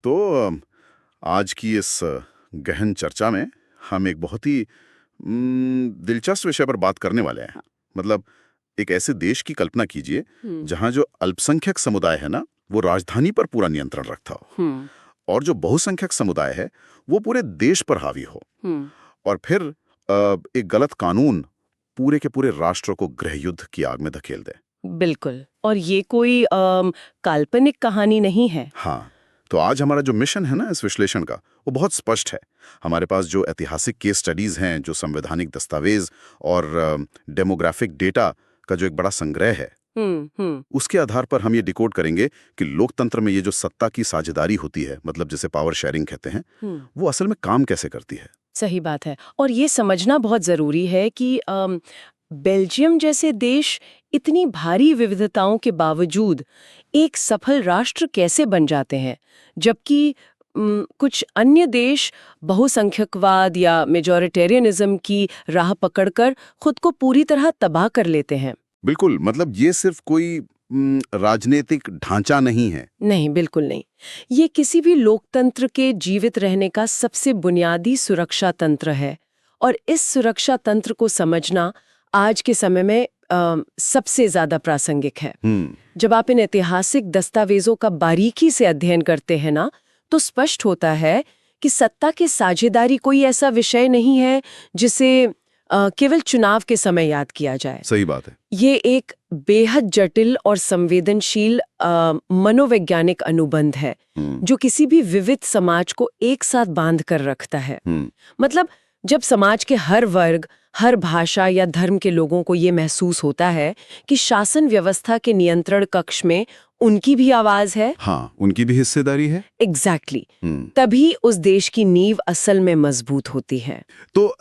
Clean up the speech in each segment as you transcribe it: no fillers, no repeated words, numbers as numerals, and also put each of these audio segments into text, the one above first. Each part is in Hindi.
तो आज की इस गहन चर्चा में हम एक बहुत ही दिलचस्प विषय पर बात करने वाले हैं। मतलब एक ऐसे देश की कल्पना कीजिए हम्म। जहां जो अल्पसंख्यक समुदाय है ना, वो राजधानी पर पूरा नियंत्रण रखता हो, हम्म। और जो बहुसंख्यक समुदाय है वो पूरे देश पर हावी हो। हम्म। और फिर एक गलत कानून पूरे के पूरे राष्ट्र को गृह युद्ध की आग में धकेल दे। बिल्कुल। और ये कोई काल्पनिक कहानी नहीं है। हाँ, तो आज हमारा जो मिशन है ना इस विश्लेषण का, वो बहुत स्पष्ट है। हमारे पास जो ऐतिहासिक केस स्टडीज हैं, जो संवैधानिक दस्तावेज और डेमोग्राफिक डेटा का जो एक बड़ा संग्रह है, हम्म। उसके आधार पर हम ये डिकोड करेंगे कि लोकतंत्र में ये जो सत्ता की साझेदारी होती है, मतलब जिसे पावर शेयरिंग कहते हैं, हम्म। वो असल में काम कैसे करती है। सही बात है। और ये समझना बहुत जरूरी है कि बेल्जियम जैसे देश इतनी भारी विविधताओं के बावजूद एक सफल राष्ट्र कैसे बन जाते हैं, जबकि कुछ अन्य देश बहुसंख्यकवाद या मेजॉरिटेरियनिज्म की राह पकड़कर खुद को पूरी तरह तबाह कर लेते हैं। बिल्कुल, मतलब ये सिर्फ कोई राजनीतिक ढांचा नहीं है। नहीं, बिल्कुल नहीं। ये किसी भी लोकतंत्र के जीवित रहने का सबसे बुनियादी सुरक्षा तंत्र है। और इस सुरक्षा तंत्र को समझना आज के समय में सबसे ज्यादा प्रासंगिक है। जब आप इन ऐतिहासिक दस्तावेजों का बारीकी से अध्ययन करते हैं ना, तो स्पष्ट होता है कि सत्ता की साझेदारी कोई ऐसा विषय नहीं है जिसे केवल चुनाव के समय याद किया जाए। सही बात है। ये एक बेहद जटिल और संवेदनशील मनोवैज्ञानिक अनुबंध है जो किसी भी विविध समाज को एक साथ बांध कर रखता है। मतलब जब समाज के हर वर्ग, हर भाषा या धर्म के लोगों को ये महसूस होता है कि शासन व्यवस्था के नियंत्रण कक्ष में उनकी भी आवाज है, हाँ, उनकी भी हिस्सेदारी है। एग्जैक्टली, तभी उस देश की नींव असल में मजबूत होती है। तो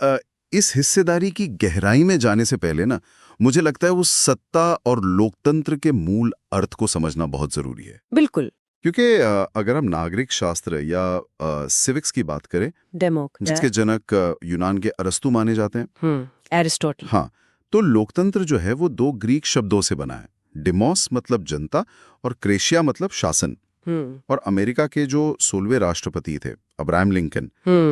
इस हिस्सेदारी की गहराई में जाने से पहले ना, मुझे लगता है उस सत्ता और लोकतंत्र के मूल अर्थ को समझना बहुत जरूरी है। बिल्कुल। क्योंकि अगर हम नागरिक शास्त्र या सिविक्स की बात करें, जिसके जनक यूनान के अरस्तु माने जाते हैं, एरिस्टोटल। हाँ, तो लोकतंत्र जो है वो दो ग्रीक शब्दों से बना है। डिमोस मतलब जनता और क्रेशिया मतलब शासन। और अमेरिका के जो 16वें राष्ट्रपति थे, अब्राहम लिंकन,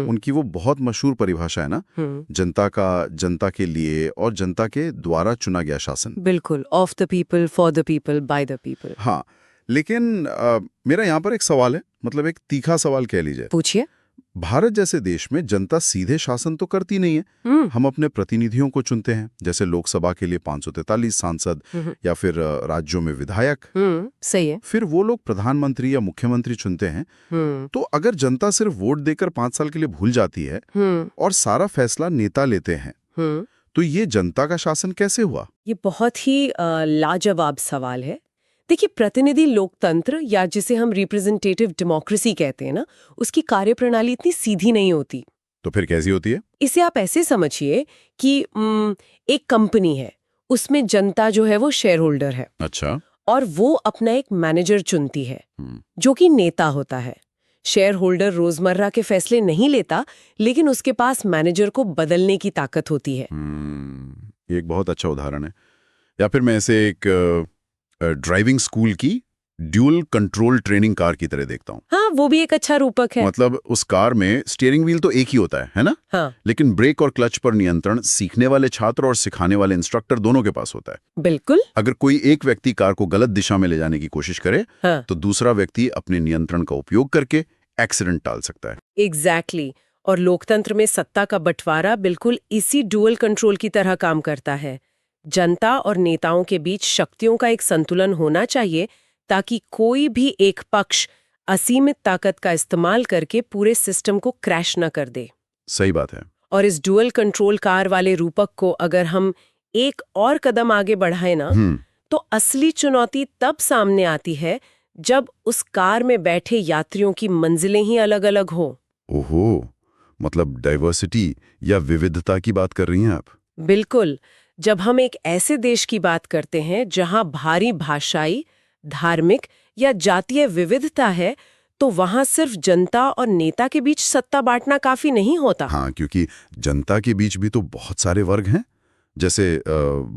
उनकी वो बहुत मशहूर परिभाषा है ना, जनता का, जनता के लिए और जनता के द्वारा चुना गया शासन। बिल्कुल, of the people, for the people, by the people. हाँ, लेकिन मेरा यहाँ पर एक सवाल है, मतलब एक तीखा सवाल कह लीजिए। पूछिए। भारत जैसे देश में जनता सीधे शासन तो करती नहीं है। हम अपने प्रतिनिधियों को चुनते हैं, जैसे लोकसभा के लिए 543 सांसद या फिर राज्यों में विधायक। सही है। फिर वो लोग प्रधानमंत्री या मुख्यमंत्री चुनते हैं। तो अगर जनता सिर्फ वोट देकर 5 साल के लिए भूल जाती है और सारा फैसला नेता लेते हैं, तो ये जनता का शासन कैसे हुआ? ये बहुत ही लाजवाब सवाल है। देखिए, प्रतिनिधि लोकतंत्र या जिसे हम रिप्रेजेंटेटिव डेमोक्रेसी कहते हैं ना, उसकी कार्यप्रणाली इतनी सीधी नहीं होती। तो फिर कैसी होती है? इसे आप ऐसे समझिए कि एक कंपनी है, उसमें जनता जो है वो शेयर होल्डर है। अच्छा। और वो अपना एक मैनेजर चुनती है जो कि नेता होता है। शेयर होल्डर रोजमर्रा के फैसले नहीं लेता, लेकिन उसके पास मैनेजर को बदलने की ताकत होती है। ये एक बहुत अच्छा उदाहरण है। या फिर मैं इसे एक ड्राइविंग स्कूल की ड्यूल कंट्रोल ट्रेनिंग कार की तरह देखता हूँ। हाँ, वो भी एक अच्छा रूपक है। मतलब उस कार में स्टीयरिंग व्हील तो एक ही होता है ना? हाँ। लेकिन ब्रेक और क्लच पर नियंत्रण सीखने वाले छात्र और सिखाने वाले इंस्ट्रक्टर दोनों के पास होता है। बिल्कुल। अगर कोई एक व्यक्ति कार को गलत दिशा में ले जाने की कोशिश करे, हाँ, तो दूसरा व्यक्ति अपने नियंत्रण का उपयोग करके एक्सीडेंट टाल सकता है। एग्जैक्टली। और लोकतंत्र में सत्ता का बंटवारा बिल्कुल इसी डुअल कंट्रोल की तरह काम करता है। जनता और नेताओं के बीच शक्तियों का एक संतुलन होना चाहिए, ताकि कोई भी एक पक्ष असीमित ताकत का इस्तेमाल करके पूरे सिस्टम को क्रैश न कर दे। सही बात है। और इस डुअल कंट्रोल कार वाले रूपक को अगर हम एक और कदम आगे बढ़ाएं ना, तो असली चुनौती तब सामने आती है जब उस कार में बैठे यात्रियों की मंजिलें ही अलग-अलग हो। ओहो, मतलब डाइवर्सिटी या विविधता की बात कर रही हैं आप? बिल्कुल। जब हम एक ऐसे देश की बात करते हैं जहां भारी भाषाई, धार्मिक या जातीय विविधता है, तो वहां सिर्फ जनता और नेता के बीच सत्ता बांटना काफी नहीं होता। हाँ, क्योंकि जनता के बीच भी तो बहुत सारे वर्ग हैं। जैसे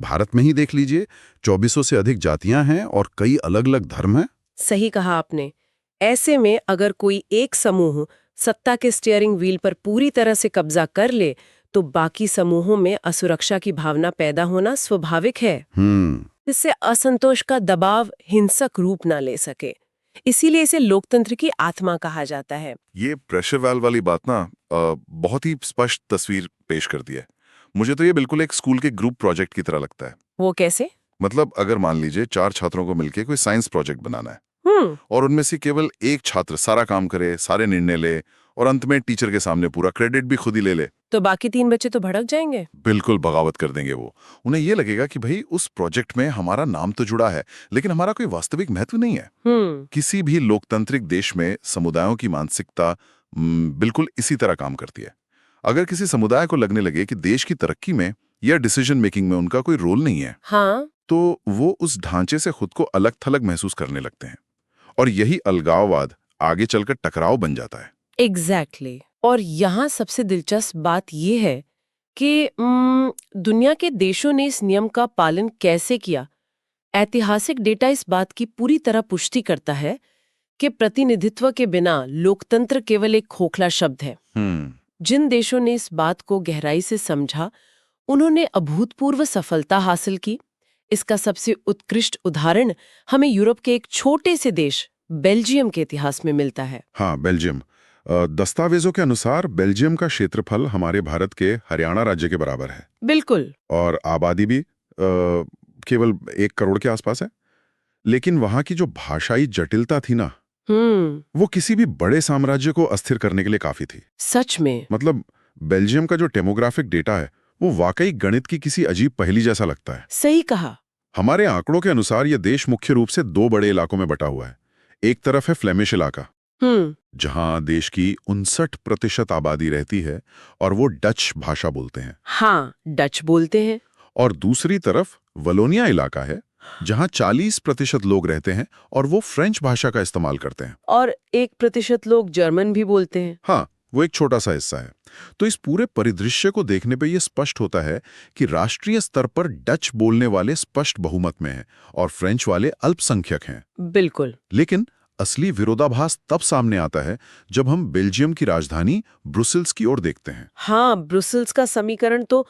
भारत में ही देख लीजिए, 2400 से अधिक जातियां हैं और कई अलग अलग धर्म हैं। सही कहा आपने। ऐसे में अगर कोई एक समूह सत्ता के स्टीयरिंग व्हील पर पूरी तरह से कब्जा कर ले तो बाकी समूहों में असुरक्षा की भावना पैदा होना स्वाभाविक है। इससे असंतोष का दबाव हिंसक रूप ना ले सके। इसीलिए इसे लोकतंत्र की आत्मा कहा जाता है। ये प्रेशर वाल्व वाली बात ना बहुत ही स्पष्ट तस्वीर पेश करती है। मुझे तो ये बिल्कुल एक स्कूल के ग्रुप प्रोजेक्ट की तरह लगता है। वो कैसे? मतलब अगर मान लीजिए 4 छात्रों को मिलकर कोई साइंस प्रोजेक्ट बनाना है और उनमें से केवल एक छात्र सारा काम करे, सारे निर्णय ले और अंत में टीचर के सामने पूरा क्रेडिट भी खुद ही ले ले, तो बाकी 3 बच्चे तो भड़क जाएंगे। बिल्कुल बगावत कर देंगे वो। उन्हें ये लगेगा कि भाई उस प्रोजेक्ट में हमारा नाम तो जुड़ा है लेकिन हमारा कोई वास्तविक महत्व नहीं है। किसी भी लोकतांत्रिक देश में समुदायों की मानसिकता बिल्कुल इसी तरह काम करती है। अगर किसी समुदाय को लगने लगे कि देश की तरक्की में या डिसीजन मेकिंग में उनका कोई रोल नहीं है, तो वो उस ढांचे से खुद को अलग थलग महसूस करने लगते हैं और यही अलगाववाद आगे चलकर टकराव बन जाता है। एग्जैक्टली। और यहाँ सबसे दिलचस्प बात यह है कि दुनिया के देशों ने इस नियम का पालन कैसे किया। ऐतिहासिक डेटा इस बात की पूरी तरह पुष्टि करता है कि प्रतिनिधित्व के बिना लोकतंत्र केवल एक खोखला शब्द है। जिन देशों ने इस बात को गहराई से समझा, उन्होंने अभूतपूर्व सफलता हासिल की। इसका सबसे उत्कृष्ट उदाहरण हमें यूरोप के एक छोटे से देश बेल्जियम के इतिहास में मिलता है। हाँ, बेल्जियम। दस्तावेजों के अनुसार बेल्जियम का क्षेत्रफल हमारे भारत के हरियाणा राज्य के बराबर है। बिल्कुल। और आबादी भी केवल 1 करोड़ के आसपास है। लेकिन वहां की जो भाषाई जटिलता थी ना, वो किसी भी बड़े साम्राज्य को अस्थिर करने के लिए काफी थी। सच में। मतलब बेल्जियम का जो डेमोग्राफिक डेटा है वो वाकई गणित की किसी अजीब पहेली जैसा लगता है। सही कहा। हमारे आंकड़ों के अनुसार यह देश मुख्य रूप से 2 बड़े इलाकों में बटा हुआ है। एक तरफ है फ्लेमिश इलाका, जहां देश की 59% आबादी रहती है और वो डच भाषा बोलते हैं। हाँ, डच बोलते हैं। और दूसरी तरफ वलोनिया इलाका है, जहां 40% लोग रहते हैं और वो फ्रेंच भाषा का इस्तेमाल करते हैं। और 1% लोग जर्मन भी बोलते हैं। हाँ, वो एक छोटा सा हिस्सा है। तो इस पूरे परिदृश्य को देखने पे ये स्पष्ट होता है कि राष्ट्रीय स्तर पर डच बोलने वाले स्पष्ट बहुमत में हैं और फ्रेंच वाले अल्पसंख्यक हैं। बिल्कुल। लेकिन असली विरोधाभास तब सामने आता है जब हम बेल्जियम की राजधानी ब्रुसेल्स की ओर देखते हैं। हाँ, ब्रुसेल्स का समीकरण तो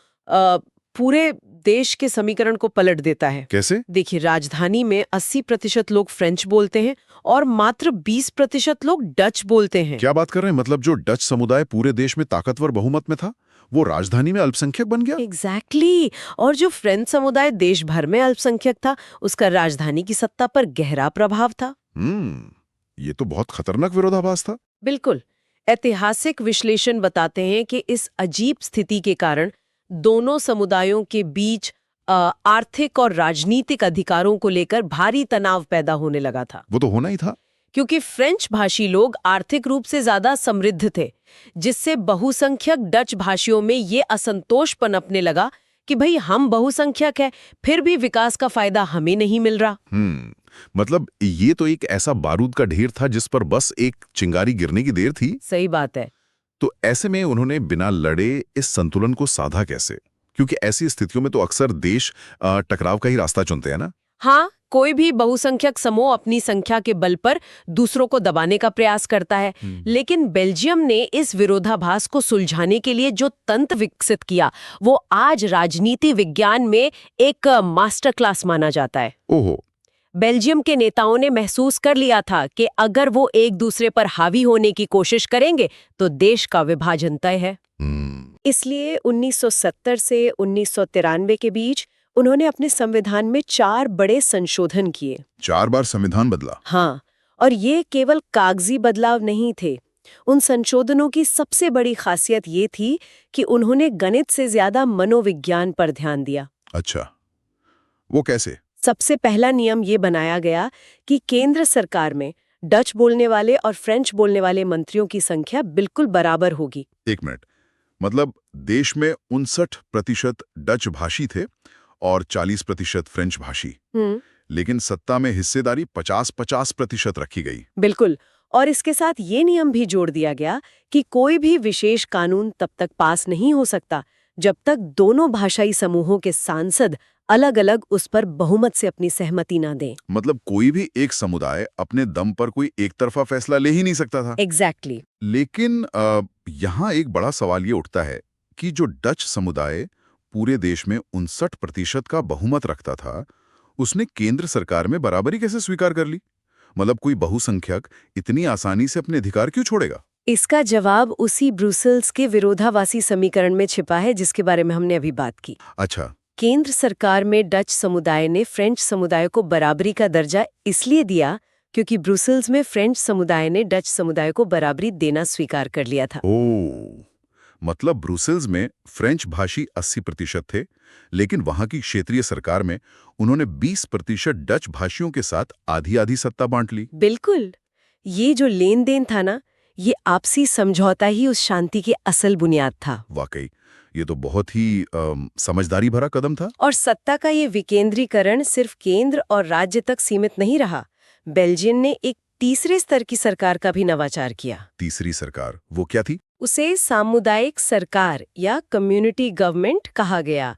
पूरे देश के समीकरण को पलट देता है। कैसे? देखिए, राजधानी में 80% लोग फ्रेंच बोलते हैं और मात्र 20% लोग डच बोलते हैं। क्या बात कर रहे हैं? मतलब जो डच समुदाय पूरे देश में ताकतवर बहुमत में था, वो राजधानी में अल्पसंख्यक बन गया? एग्जैक्टली। और जो फ्रेंच समुदाय देश भर में अल्पसंख्यक था, उसका राजधानी की सत्ता पर गहरा प्रभाव था। ये तो बहुत खतरनाक विरोधाभास था। बिल्कुल। ऐतिहासिक विश्लेषण बताते हैं कि इस अजीब स्थिति के कारण दोनों समुदायों के बीच आर्थिक और राजनीतिक अधिकारों को लेकर भारी तनाव पैदा होने लगा था। वो तो होना ही था, क्योंकि फ्रेंच भाषी लोग आर्थिक रूप से ज्यादा समृद्ध थे, जिससे बहुसंख्यक डच भाषियों में ये असंतोष पनपने लगा कि भाई हम बहुसंख्यक हैं, फिर भी विकास का फायदा हमें नहीं मिल रहा। मतलब ये तो एक ऐसा बारूद का ढेर था जिस पर बस एक चिंगारी गिरने की देर थी। सही बात है। तो ऐसे में उन्होंने बिना लड़े इस संतुलन को साधा कैसे? क्योंकि ऐसी स्थितियों में तो अक्सर देश टकराव का ही रास्ता चुनते हैं ना। हाँ, कोई भी बहुसंख्यक समूह अपनी संख्या के बल पर दूसरों को दबाने का प्रयास करता है। लेकिन बेल्जियम ने इस विरोधाभास को सुलझाने के लिए जो तंत्र विकसित किया, वो आज राजनीति विज्ञान में एक मास्टर क्लास माना जाता है। ओहो। बेल्जियम के नेताओं ने महसूस कर लिया था कि अगर वो एक दूसरे पर हावी होने की कोशिश करेंगे तो देश का विभाजन तय है। इसलिए 1970 से 1993 के बीच उन्होंने अपने संविधान में 4 बड़े संशोधन किए। 4 बार संविधान बदला? हाँ, और ये केवल कागजी बदलाव नहीं थे। उन संशोधनों की सबसे बड़ी खासियत ये थी कि उन्होंने गणित से ज्यादा मनोविज्ञान पर ध्यान दिया। अच्छा, वो कैसे? सबसे पहला नियम ये बनाया गया कि केंद्र सरकार में डच बोलने वाले और फ्रेंच बोलने वाले मंत्रियों की संख्या बिल्कुल बराबर होगी। 1 मिनट, मतलब देश में 59% डच भाषी थे और 40% फ्रेंच भाषी। लेकिन सत्ता में हिस्सेदारी 50-50% रखी गई। बिल्कुल। और इसके साथ ये नियम भी जोड़ दिया गया कि कोई भी विशेष कानून तब तक पास नहीं हो सकता जब तक दोनों भाषाई समूहों के सांसद अलग अलग उस पर बहुमत से अपनी सहमति ना दें। मतलब कोई भी एक समुदाय अपने दम पर कोई एक तरफा फैसला ले ही नहीं सकता था। एग्जैक्टली। लेकिन यहाँ एक बड़ा सवाल ये उठता है कि जो डच समुदाय पूरे देश में 59% का बहुमत रखता था, उसने केंद्र सरकार में बराबरी कैसे स्वीकार कर ली? मतलब कोई बहुसंख्यक इतनी आसानी से अपने अधिकार क्यों छोड़ेगा? इसका जवाब उसी ब्रुसेल्स के विरोधाभासी समीकरण में छिपा है जिसके बारे में हमने अभी बात की। अच्छा। केंद्र सरकार में डच समुदाय ने फ्रेंच समुदाय को बराबरी का दर्जा इसलिए दिया क्योंकि ब्रुसेल्स में फ्रेंच समुदाय ने डच समुदाय को बराबरी देना स्वीकार कर लिया था। ओह, मतलब ब्रुसेल्स में फ्रेंच भाषी 80% थे, लेकिन वहां की क्षेत्रीय सरकार में उन्होंने 20% डच भाषियों के साथ आधी-आधी सत्ता बांट ली। बिल्कुल। ये जो लेन देन था ना, ये आपसी समझौता ही उस शांति की असल बुनियाद था। वाकई ये तो बहुत ही समझदारी भरा कदम था। और सत्ता का ये विकेंद्रीकरण सिर्फ केंद्र और राज्य तक सीमित नहीं रहा। बेल्जियम ने एक तीसरे स्तर की सरकार का भी नवाचार किया। तीसरी सरकार, वो क्या थी? उसे सामुदायिक सरकार या कम्युनिटी गवर्नमेंट कहा गया।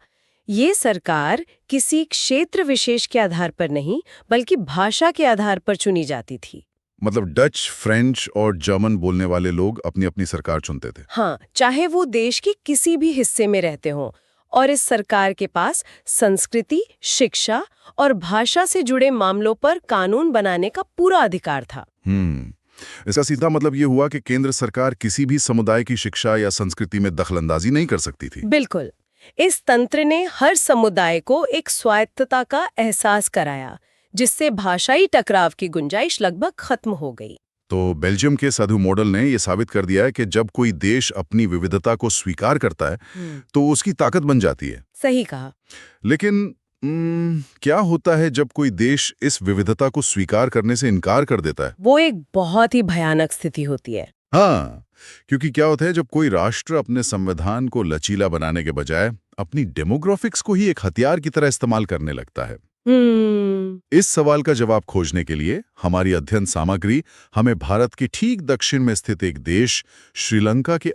ये सरकार किसी क्षेत्र विशेष के आधार पर नहीं, बल्कि भाषा के आधार पर चुनी जाती थी। मतलब डच, फ्रेंच और जर्मन बोलने वाले लोग अपनी अपनी सरकार चुनते थे। हाँ, चाहे वो देश के किसी भी हिस्से में रहते हों। और इस सरकार के पास संस्कृति, शिक्षा और भाषा से जुड़े मामलों पर कानून बनाने का पूरा अधिकार था। इसका सीधा मतलब ये हुआ कि केंद्र सरकार किसी भी समुदाय की शिक्षा या संस्कृति में दखलंदाजी नहीं कर सकती थी। बिल्कुल। इस तंत्र ने हर समुदाय को एक स्वायत्तता का एहसास कराया, जिससे भाषाई टकराव की गुंजाइश लगभग खत्म हो गई। तो बेल्जियम के साधु मॉडल ने यह साबित कर दिया है कि जब कोई देश अपनी विविधता को स्वीकार करता है तो उसकी ताकत बन जाती है। सही कहा। लेकिन क्या होता है जब कोई देश इस विविधता को स्वीकार करने से इनकार कर देता है? वो एक बहुत ही भयानक स्थिति होती है। हाँ, क्योंकि क्या होता है जब कोई राष्ट्र अपने संविधान को लचीला बनाने के बजाय अपनी डेमोग्राफिक्स को ही एक हथियार की तरह इस्तेमाल करने लगता है। इस सवाल का जवाब खोजने के लिए हमारी अध्ययन सामग्री हमें भारत के ठीक दक्षिण में स्थित एक देश श्रीलंका के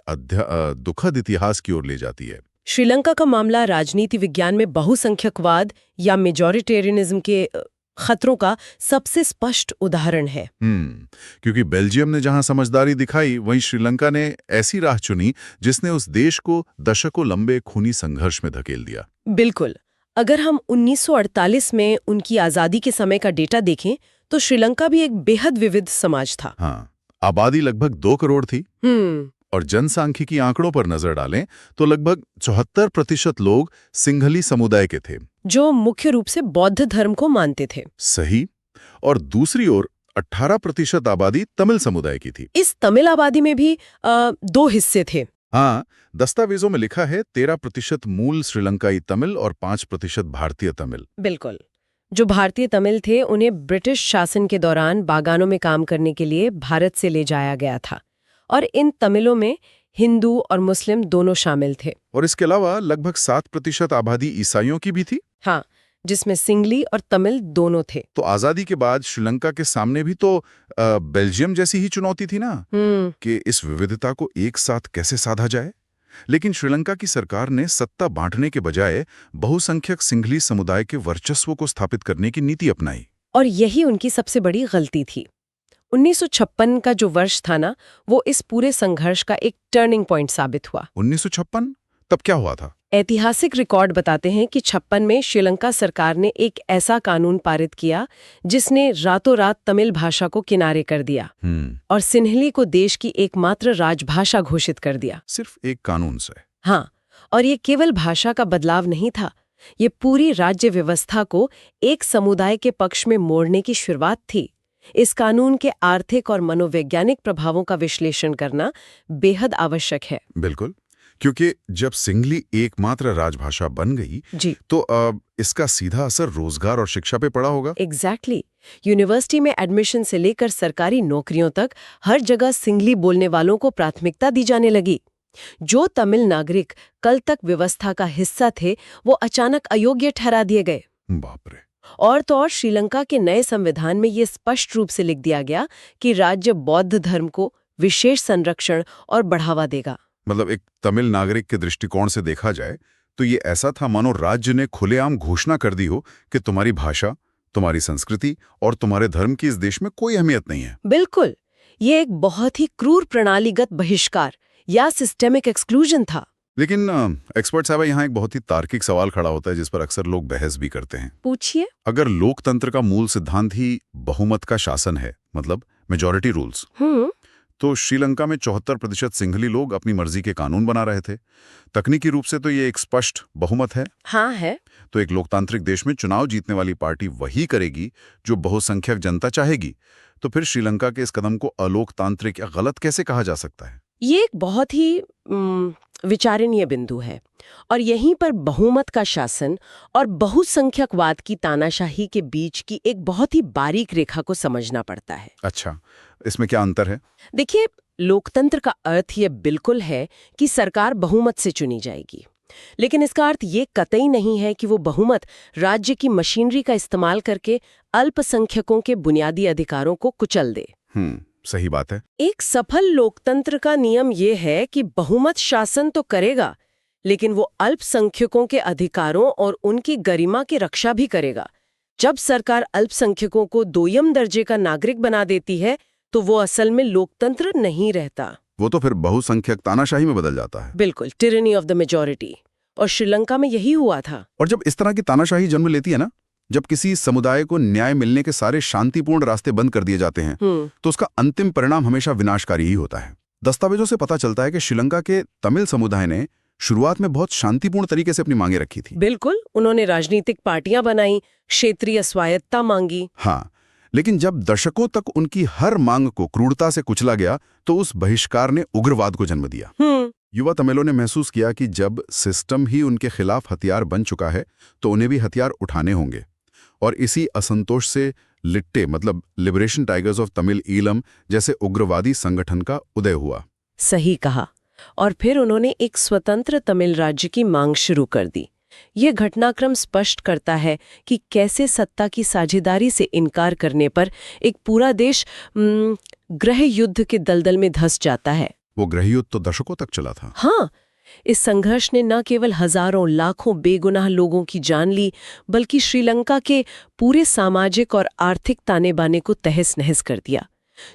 दुखद इतिहास की ओर ले जाती है। श्रीलंका का मामला राजनीति विज्ञान में बहुसंख्यकवाद या मेजॉरिटेरियनिज्म के खतरों का सबसे स्पष्ट उदाहरण है। क्योंकि बेल्जियम ने जहां समझदारी दिखाई, वहीं श्रीलंका ने ऐसी राह चुनी जिसने उस देश को दशकों लंबे खूनी संघर्ष में धकेल दिया। बिल्कुल। अगर हम 1948 में उनकी आजादी के समय का डेटा देखें तो श्रीलंका भी एक बेहद विविध समाज था। हाँ, आबादी लगभग 2 करोड़ थी और जनसांख्यिकी आंकड़ों पर नजर डालें तो लगभग 74% लोग सिंघली समुदाय के थे, जो मुख्य रूप से बौद्ध धर्म को मानते थे। सही। और दूसरी ओर 18% आबादी तमिल समुदाय की थी। इस तमिल आबादी में भी 2 हिस्से थे। हाँ, दस्तावेजों में लिखा है 13% मूल श्रीलंकाई तमिल और 5% भारतीय तमिल। बिल्कुल। जो भारतीय तमिल थे उन्हें ब्रिटिश शासन के दौरान बागानों में काम करने के लिए भारत से ले जाया गया था और इन तमिलों में हिंदू और मुस्लिम दोनों शामिल थे। और इसके अलावा लगभग 7% आबादी ईसाइयों की भी थी। हाँ, जिसमें सिंगली और तमिल दोनों थे। तो आजादी के बाद श्रीलंका के सामने भी तो बेल्जियम जैसी ही चुनौती थी ना, कि इस विविधता को एक साथ कैसे साधा जाए। लेकिन श्रीलंका की सरकार ने सत्ता बांटने के बजाय बहुसंख्यक सिंघली समुदाय के वर्चस्व को स्थापित करने की नीति अपनाई। और यही उनकी सबसे बड़ी गलती थी। 1956 का जो वर्ष था ना, वो इस पूरे संघर्ष का एक टर्निंग पॉइंट साबित हुआ। 1956? तब क्या हुआ था? ऐतिहासिक रिकॉर्ड बताते हैं कि 56 में श्रीलंका सरकार ने एक ऐसा कानून पारित किया जिसने रातों रात तमिल भाषा को किनारे कर दिया और सिंहली को देश की एकमात्र राजभाषा घोषित कर दिया। सिर्फ एक कानून से? हाँ, और ये केवल भाषा का बदलाव नहीं था, ये पूरी राज्य व्यवस्था को एक समुदाय के पक्ष में मोड़ने की शुरुआत थी। इस कानून के आर्थिक और मनोवैज्ञानिक प्रभावों का विश्लेषण करना बेहद आवश्यक है। बिल्कुल, क्योंकि जब सिंघली एकमात्र राजभाषा बन गई जी, तो इसका सीधा असर रोजगार और शिक्षा पे पड़ा होगा। एग्जैक्टली। यूनिवर्सिटी में एडमिशन से लेकर सरकारी नौकरियों तक हर जगह सिंघली बोलने वालों को प्राथमिकता दी जाने लगी। जो तमिल नागरिक कल तक व्यवस्था का हिस्सा थे, वो अचानक अयोग्य ठहरा दिए गए। बाप रे। और तो और श्रीलंका के नए संविधान में ये स्पष्ट रूप से लिख दिया गया कि राज्य बौद्ध धर्म को विशेष संरक्षण और बढ़ावा देगा। मतलब एक तमिल नागरिक के दृष्टिकोण से देखा जाए तो ये ऐसा था मानो राज्य ने खुलेआम घोषणा कर दी हो कि तुम्हारी भाषा, तुम्हारी संस्कृति और तुम्हारे धर्म की इस देश में कोई अहमियत नहीं है। बिल्कुल, ये एक बहुत ही क्रूर प्रणालीगत बहिष्कार या सिस्टेमिक एक्सक्लूजन था। लेकिन एक्सपर्ट साहब, यहाँ एक बहुत ही तार्किक सवाल खड़ा होता है जिस पर अक्सर लोग बहस भी करते हैं। पूछिए। अगर लोकतंत्र का मूल सिद्धांत ही बहुमत का शासन है, मतलब मेजॉरिटी रूल्स, तो श्रीलंका में 74% सिंघली लोग अपनी मर्जी के कानून बना रहे थे। तकनीकी रूप से तो ये एक स्पष्ट बहुमत है। हाँ है। तो एक लोकतांत्रिक देश में चुनाव जीतने वाली पार्टी वही करेगी जो बहुसंख्यक जनता चाहेगी। तो फिर श्रीलंका के इस कदम को अलोकतांत्रिक या गलत कैसे कहा जा सकता है? ये एक बहुत ही विचारणीय बिंदु है और यहीं पर बहुमत का शासन और बहुसंख्यकवाद की तानाशाही के बीच की एक बहुत ही बारीक रेखा को समझना पड़ता है। अच्छा, इसमें क्या अंतर है? देखिए, लोकतंत्र का अर्थ ये बिल्कुल है कि सरकार बहुमत से चुनी जाएगी, लेकिन इसका अर्थ ये कतई नहीं है कि वो बहुमत राज्य की मशीनरी का इस्तेमाल करके अल्पसंख्यकों के बुनियादी अधिकारों को कुचल दे। सही बात है। एक सफल लोकतंत्र का नियम ये है कि बहुमत शासन तो करेगा, लेकिन वो अल्पसंख्यकों के अधिकारों और उनकी गरिमा की रक्षा भी करेगा। जब सरकार अल्पसंख्यकों को दोयम दर्जे का नागरिक बना देती है, तो वो असल में लोकतंत्र नहीं रहता। वो तो फिर बहुसंख्यक तानाशाही में बदल जाता है। बिल्कुल, टिरनी ऑफ द मेजॉरिटी। और श्रीलंका में यही हुआ था। और जब इस तरह की तानाशाही जन्म लेती है ना, जब किसी समुदाय को न्याय मिलने के सारे शांतिपूर्ण रास्ते बंद कर दिए जाते हैं, तो उसका अंतिम परिणाम हमेशा विनाशकारी ही होता है। दस्तावेजों से पता चलता है कि श्रीलंका के तमिल समुदाय ने शुरुआत में बहुत शांतिपूर्ण तरीके से अपनी मांगे रखी थी। बिल्कुल, उन्होंने राजनीतिक पार्टियां बनाई, क्षेत्रीय स्वायत्तता मांगी। हाँ, लेकिन जब दशकों तक उनकी हर मांग को क्रूरता से कुचला गया, तो उस बहिष्कार ने उग्रवाद को जन्म दिया। युवा तमिलों ने महसूस किया कि जब सिस्टम ही उनके खिलाफ हथियार बन चुका है, तो उन्हें भी हथियार उठाने होंगे। और इसी असंतोष से लिट्टे, मतलब liberation tigers of Tamil Eelam जैसे उग्रवादी संगठन का उदय हुआ। सही कहा। और फिर उन्होंने एक स्वतंत्र तमिल राज्य की मांग शुरू कर दी। ये घटनाक्रम स्पष्ट करता है कि कैसे सत्ता की साझेदारी से इनकार करने पर एक पूरा देश गृह युद्ध के दलदल में धंस जाता है। वो गृह युद्ध तो दशकों तक चला था। हाँ, इस संघर्ष ने न केवल हजारों लाखों बेगुनाह लोगों की जान ली, बल्कि श्रीलंका के पूरे सामाजिक और आर्थिक ताने बाने को तहस नहस कर दिया।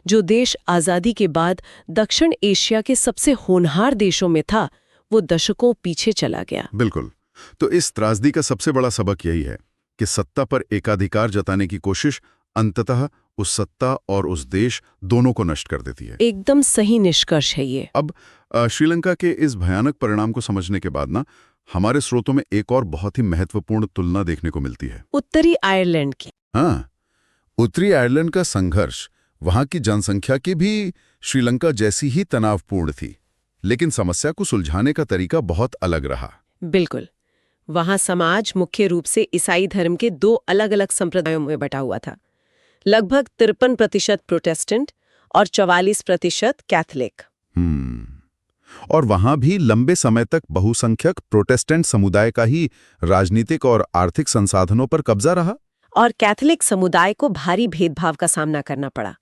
जो देश आज़ादी के बाद दक्षिण एशिया के सबसे होनहार देशों में था, वो दशकों पीछे चला गया। बिल्कुल। तो इस त्रासदी का सबसे बड़ा सबक यही है कि सत्ता पर एकाधिकार जताने की कोशिश अंततः उस सत्ता और उस देश दोनों को नष्ट कर देती है। एकदम सही निष्कर्ष है ये। अब श्रीलंका के इस भयानक परिणाम को समझने के बाद ना, हमारे स्रोतों में एक और बहुत ही महत्वपूर्ण तुलना देखने को मिलती है, उत्तरी आयरलैंड की। हाँ, उत्तरी आयरलैंड का संघर्ष वहां की जनसंख्या की भी श्रीलंका जैसी ही तनावपूर्ण थी, लेकिन समस्या को सुलझाने का तरीका बहुत अलग रहा। बिल्कुल, वहां समाज मुख्य रूप से ईसाई धर्म के दो अलग अलग संप्रदायों में बटा हुआ था। लगभग 53% प्रोटेस्टेंट और 44% कैथोलिक। और वहां भी लंबे समय तक बहुसंख्यक प्रोटेस्टेंट समुदाय का ही राजनीतिक और आर्थिक संसाधनों पर कब्जा रहा, और कैथोलिक समुदाय को भारी भेदभाव का सामना करना पड़ा।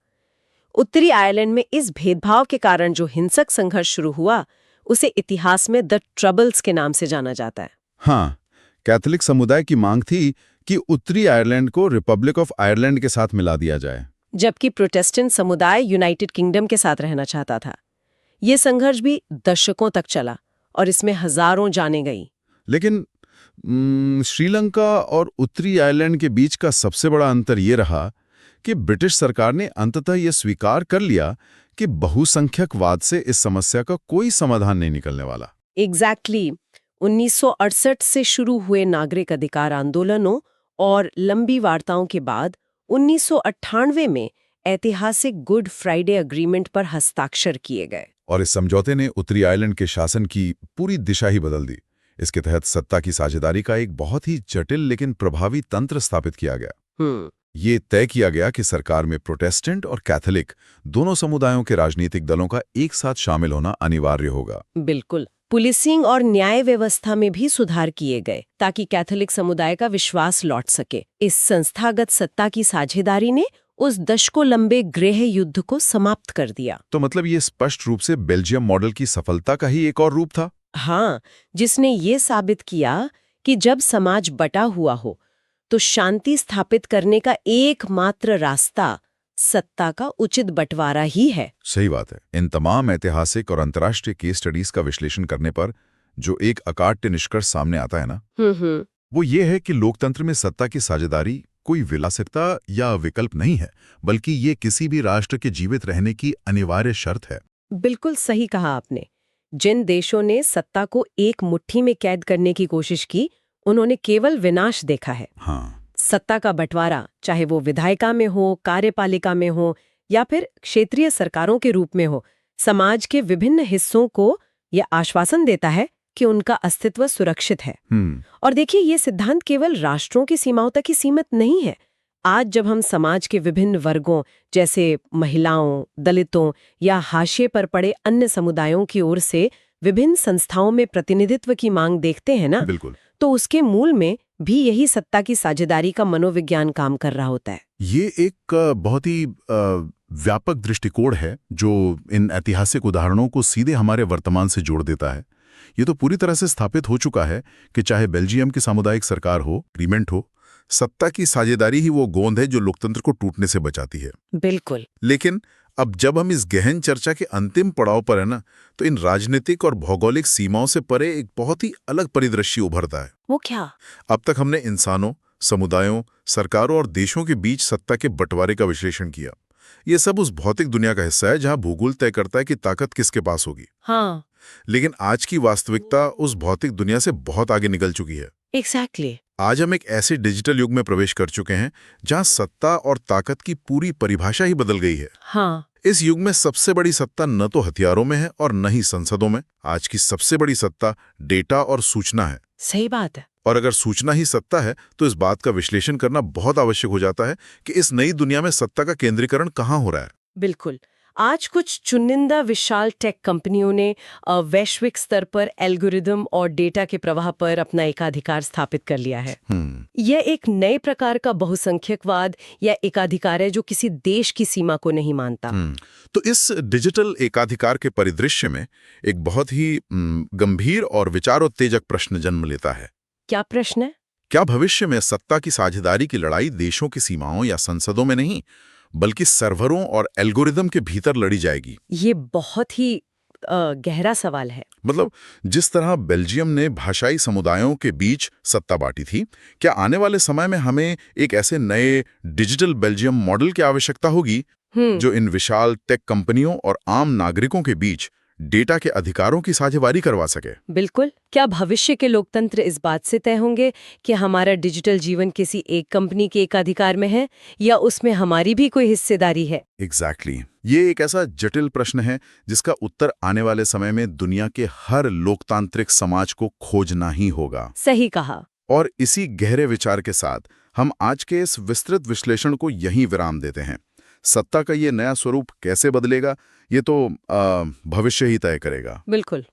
उत्तरी आयरलैंड में इस भेदभाव के कारण जो हिंसक संघर्ष शुरू हुआ, उसे इतिहास में द ट्रबल्स के नाम से जाना जाता है। हाँ, कैथोलिक समुदाय की मांग थी कि उत्तरी आयरलैंड को रिपब्लिक ऑफ आयरलैंड के साथ मिला दिया जाए, जबकि प्रोटेस्टेंट समुदाय यूनाइटेड किंगडम के साथ रहना चाहता था। ये संघर्ष भी दशकों तक चला और इसमें हजारों जानें गई। लेकिन श्रीलंका और उत्तरी आयरलैंड के बीच का सबसे बड़ा अंतर ये रहा कि ब्रिटिश सरकार ने अंततः ये स्वीकार कर लिया कि बहुसंख्यकवाद से इस समस्या का कोई समाधान नहीं निकलने वाला। एग्जैक्टली। 1968 से शुरू हुए नागरिक अधिकार आंदोलनों और लंबी वार्ताओं के बाद 1998 में ऐतिहासिक गुड फ्राइडे अग्रीमेंट पर हस्ताक्षर किए गए। और इस समझौते ने उत्तरी आयरलैंड के शासन की पूरी दिशा ही बदल दी। इसके तहत सत्ता की साझेदारी का एक बहुत ही जटिल लेकिन प्रभावी तंत्र स्थापित किया गया। ये तय किया गया कि सरकार में प्रोटेस्टेंट और कैथोलिक दोनों समुदायों के राजनीतिक दलों का एक साथ शामिल होना अनिवार्य होगा। बिल्कुल। पुलिसिंग और न्याय व्यवस्था में भी सुधार किए गए ताकि कैथोलिक समुदाय का विश्वास लौट सके। इस संस्थागत सत्ता की साझेदारी ने उस दशकों लंबे गृह युद्ध को समाप्त कर दिया। तो मतलब ये स्पष्ट रूप से बेल्जियम मॉडल की सफलता का ही एक और रूप था। हाँ, जिसने ये साबित किया कि जब समाज बटा हुआ हो तो शांति स्थापित करने का एकमात्र रास्ता सत्ता का उचित बंटवारा ही है। सही बात है। इन तमाम ऐतिहासिक और अंतर्राष्ट्रीय केस स्टडीज का विश्लेषण करने पर जो एक अकाट्य निष्कर्ष सामने आता है ना, वो ये है कि लोकतंत्र में सत्ता की साझेदारी कोई विलासिता या विकल्प नहीं है, बल्कि ये किसी भी राष्ट्र के जीवित रहने की अनिवार्य शर्त है। बिल्कुल सही कहा आपने। जिन देशों ने सत्ता को एक मुट्ठी में कैद करने की कोशिश की, उन्होंने केवल विनाश देखा है। हाँ, सत्ता का बंटवारा, चाहे वो विधायिका में हो, कार्यपालिका में हो या फिर क्षेत्रीय सरकारों के रूप में हो, समाज के विभिन्न हिस्सों को यह आश्वासन देता है कि उनका अस्तित्व सुरक्षित है। और देखिए, ये सिद्धांत केवल राष्ट्रों की सीमाओं तक ही सीमित नहीं है। आज जब हम समाज के विभिन्न वर्गों जैसे महिलाओं, दलितों या हाशिए पर पड़े अन्य समुदायों की ओर से विभिन्न संस्थाओं में प्रतिनिधित्व की मांग देखते हैं ना, बिल्कुल। तो उसके मूल में भी यही सत्ता की साझेदारी का मनोविज्ञान काम कर रहा होता है। ये एक बहुत ही व्यापक दृष्टिकोण है जो इन ऐतिहासिक उदाहरणों को सीधे हमारे वर्तमान से जोड़ देता है। ये तो पूरी तरह से स्थापित हो चुका है कि चाहे बेल्जियम की सामुदायिक सरकार हो, एग्रीमेंट हो, सत्ता की साझेदारी ही वो गोंद है जो लोकतंत्र को टूटने से बचाती है। बिल्कुल। लेकिन अब जब हम इस गहन चर्चा के अंतिम पड़ाव पर है ना, तो इन राजनीतिक और भौगोलिक सीमाओं से परे एक बहुत ही अलग परिदृश्य उभरता है। वो क्या? अब तक हमने इंसानों, समुदायों, सरकारों और देशों के बीच सत्ता के बंटवारे का विश्लेषण किया। ये सब उस भौतिक दुनिया का हिस्सा है जहां भूगोल तय करता है कि ताकत किसके पास होगी। हाँ, लेकिन आज की वास्तविकता उस भौतिक दुनिया से बहुत आगे निकल चुकी है। एग्जैक्टली। आज हम एक ऐसे डिजिटल युग में प्रवेश कर चुके हैं जहां सत्ता और ताकत की पूरी परिभाषा ही बदल गई है। हाँ, इस युग में सबसे बड़ी सत्ता न तो हथियारों में है और न ही संसदों में। आज की सबसे बड़ी सत्ता डेटा और सूचना है। सही बात है। और अगर सूचना ही सत्ता है तो इस बात का विश्लेषण करना बहुत आवश्यक हो जाता है कि इस नई दुनिया में सत्ता का केंद्रीकरण कहाँ हो रहा है। बिल्कुल। आज कुछ चुनिंदा विशाल टेक कंपनियों ने वैश्विक स्तर पर एल्गोरिदम और डेटा के प्रवाह पर अपना एकाधिकार स्थापित कर लिया है। यह एक नए प्रकार का बहुसंख्यकवाद या एकाधिकार है जो किसी देश की सीमा को नहीं मानता। तो इस डिजिटल एकाधिकार के परिदृश्य में एक बहुत ही गंभीर और विचारोत्तेजक प्रश्न जन्म लेता है। क्या प्रश्न है? क्या भविष्य में सत्ता की साझेदारी की लड़ाई देशों की सीमाओं या संसदों में नहीं, बल्कि सर्वरों और एल्गोरिदम के भीतर लड़ी जाएगी? ये बहुत ही गहरा सवाल है। मतलब जिस तरह बेल्जियम ने भाषाई समुदायों के बीच सत्ता बांटी थी, क्या आने वाले समय में हमें एक ऐसे नए डिजिटल बेल्जियम मॉडल की आवश्यकता होगी जो इन विशाल टेक कंपनियों और आम नागरिकों के बीच डेटा के अधिकारों की साझेदारी करवा सके? बिल्कुल। क्या भविष्य के लोकतंत्र इस बात से तय होंगे कि हमारा डिजिटल जीवन किसी एक कंपनी के एकाधिकार में है या उसमें हमारी भी कोई हिस्सेदारी है? एग्जैक्टली। ये एक ऐसा जटिल प्रश्न है जिसका उत्तर आने वाले समय में दुनिया के हर लोकतांत्रिक समाज को खोजना ही होगा। सही कहा। और इसी गहरे विचार के साथ हम आज के इस विस्तृत विश्लेषण को यहीं विराम देते हैं। सत्ता का ये नया स्वरूप कैसे बदलेगा, ये तो भविष्य ही तय करेगा। बिल्कुल।